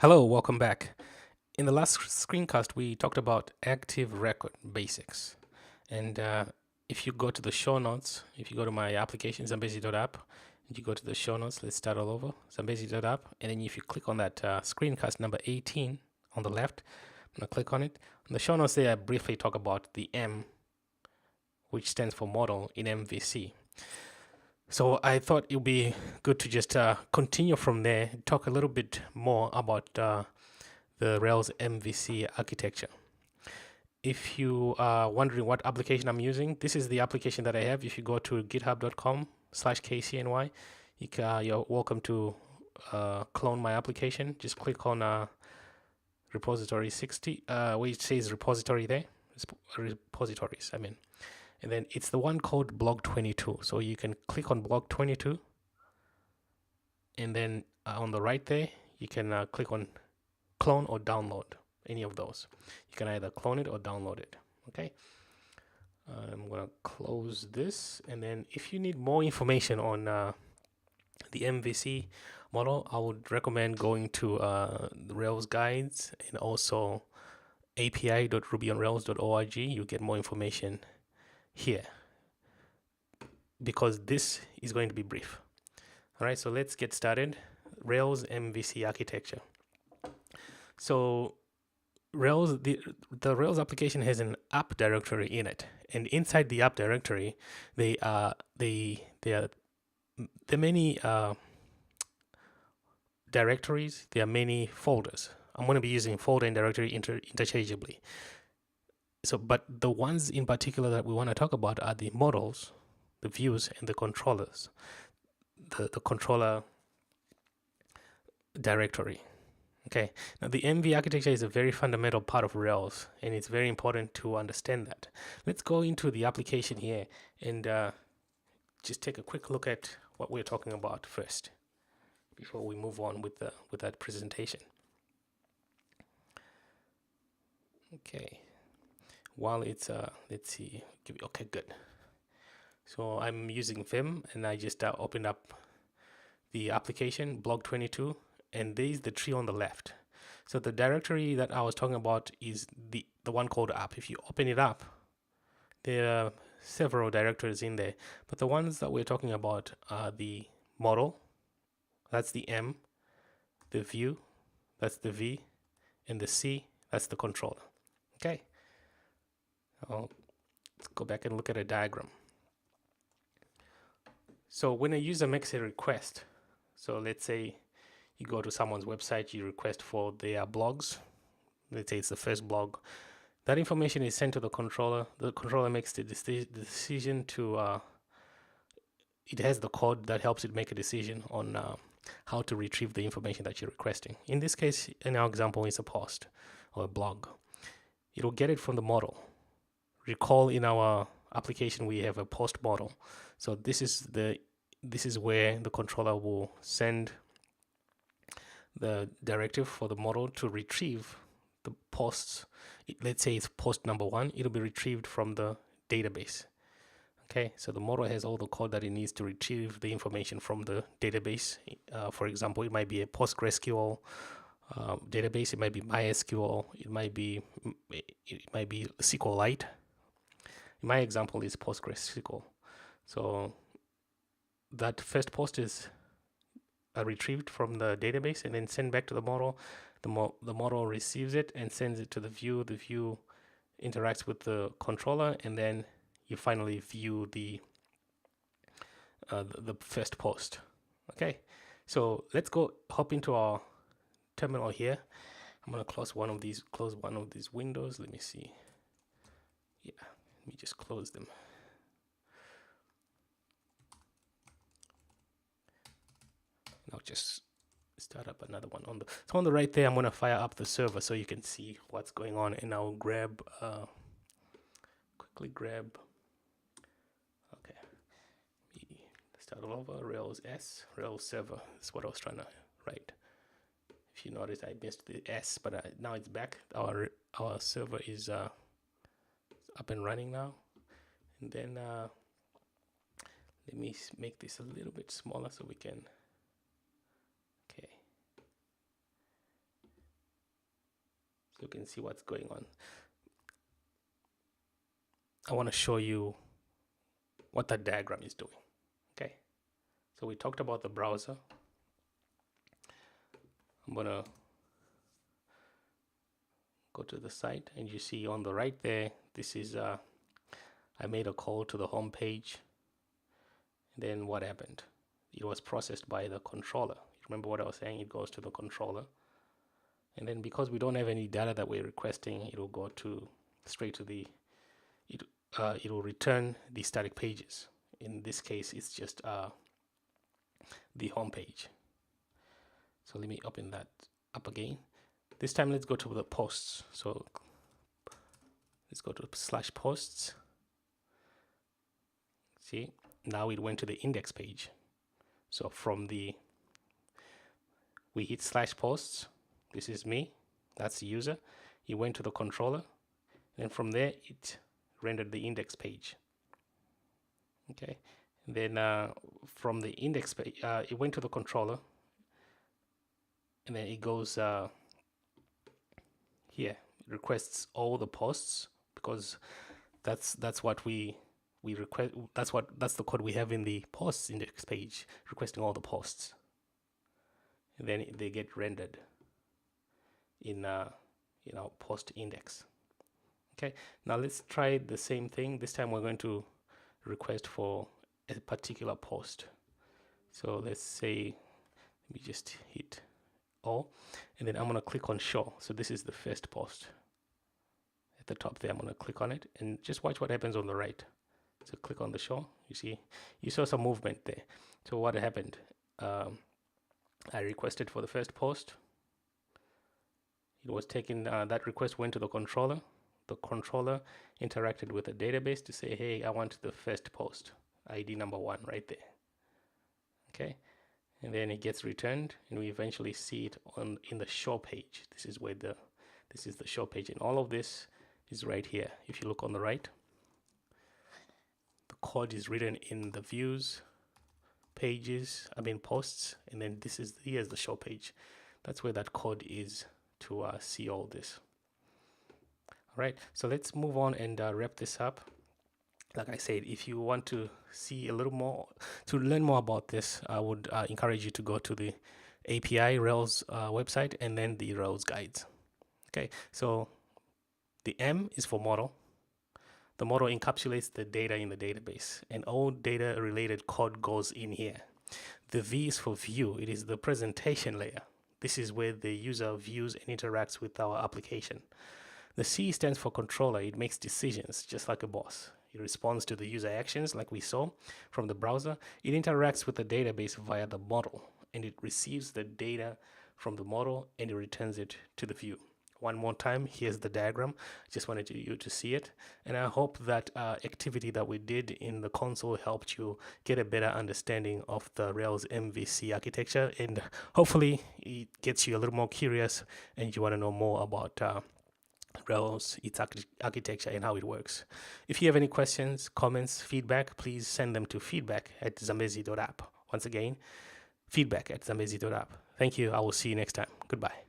Hello, welcome back. In the last screencast, we talked about active record basics. And if you go to the show notes, if you go to my application, Zambezi.app, and you go to the show notes, let's start all over, Zambezi.app. And then if you click on that screencast number 18 on the left, I'm going to click on it. In the show notes there, I briefly talk about the M, which stands for model in MVC. So I thought it would be good to just continue from there, talk a little bit more about the Rails MVC architecture. If you are wondering what application I'm using, this is the application that I have. If you go to github.com/kcny, you're welcome to clone my application. Just click on repository 60, where it says repository there, repositories, I mean. And then it's the one called blog 22. So you can click on blog 22. And then on the right there, you can click on clone or download, any of those. You can either clone it or download it. Okay. I'm going to close this. And then if you need more information on the MVC model, I would recommend going to the Rails guides and also api.rubyonrails.org. You get more information here because this is going to be brief. All right, so let's get started. Rails MVC architecture. So Rails, the Rails application has an app directory in it, and inside the app directory, there are many directories. There are many folders. I'm going to be using folder and directory interchangeably. So, but the ones in particular that we want to talk about are the models, the views, and the controllers. The controller directory. Okay, now the MV architecture is a very fundamental part of Rails, and it's very important to understand that. Let's go into the application here and just take a quick look at what we're talking about first before we move on with that presentation. Okay, while it's let's see, okay, good. So I'm using Vim, and I just opened up the application blog 22, and there's the tree on the left. So the directory that I was talking about is the one called app. If you open it up, there are several directories in there, but the ones that we're talking about are the model, that's the M, the view, that's the V, and the C, that's the controller. Okay, let's go back and look at a diagram. So when a user makes a request, so let's say you go to someone's website, you request for their blogs. Let's say it's the first blog. That information is sent to the controller. The controller makes the decision to, it has the code that helps it make a decision on how to retrieve the information that you're requesting. In this case, in our example, it's a post or a blog. It'll get it from the model. Recall in our application, we have a post model. So this is where the controller will send the directive for the model to retrieve the posts. Let's say it's post number 1, it'll be retrieved from the database. Okay, so the model has all the code that it needs to retrieve the information from the database. For example, it might be a PostgreSQL database, it might be MySQL, it might be SQLite. My example is PostgreSQL. So that first post is retrieved from the database and then sent back to the model. The model receives it and sends it to the view. The view interacts with the controller, and then you finally view the first post. Okay, so let's go hop into our terminal here. I'm gonna close one of these windows. Let me see. Yeah, let me just close them. I'll just start up another one so on the right there. I'm gonna fire up the server so you can see what's going on, and I'll quickly grab. Okay, start all over. Rails server. That's what I was trying to write. If you notice, I missed the S, but now it's back. Our server is up and running now. And then let me make this a little bit smaller so we can. Okay. so you can see what's going on. I want to show you what that diagram is doing. Okay, so we talked about the browser. I'm gonna go to the site, and you see on the right there, this is I made a call to the home page. Then what happened? It was processed by the controller. Remember what I was saying? It goes to the controller, and then because we don't have any data that we're requesting, it will go to straight to the it will return the static pages. In this case, it's just the home page. So let me open that up again. This time let's go to the posts. So let's go to /posts. See, now it went to the index page. So from we hit /posts. This is me, that's the user. It went to the controller, and from there it rendered the index page. Okay, and then from the index page, it went to the controller, and then it goes here. It requests all the posts, because that's what we request. That's the code we have in the posts index page, requesting all the posts, and then they get rendered in post index. Okay, now let's try the same thing. This time we're going to request for a particular post. So let's say, let me just hit all, and then I'm going to click on show. So this is the first post at the top there. I'm going to click on it, and just watch what happens on the right. So click on the show. You saw some movement there. So what happened? I requested for the first post. It was taken, that request went to the controller. The controller interacted with the database to say, hey, I want the first post, ID number 1 right there. Okay, and then it gets returned, and we eventually see it in the show page. This is the show page, and all of this is right here. If you look on the right, the code is written in the views, pages, posts, and then here's the show page. That's where that code is to see all this. All right, so let's move on and wrap this up. Like I said, if you want to see a little more, to learn more about this, I would encourage you to go to the API Rails website, and then the Rails guides. Okay, so the M is for model. The model encapsulates the data in the database, and all data related code goes in here. The V is for view. It is the presentation layer. This is where the user views and interacts with our application. The C stands for controller. It makes decisions just like a boss. It responds to the user actions like we saw from the browser. It interacts with the database via the model, and it receives the data from the model and it returns it to the view. One more time, here's the diagram. Just wanted you to see it, and I hope that activity that we did in the console helped you get a better understanding of the Rails MVC architecture, and hopefully it gets you a little more curious and you want to know more about Rails, its architecture, and how it works. If you have any questions, comments, feedback, please send them to feedback@zambezi.app. Once again, feedback@zambezi.app. Thank you. I will see you next time. Goodbye.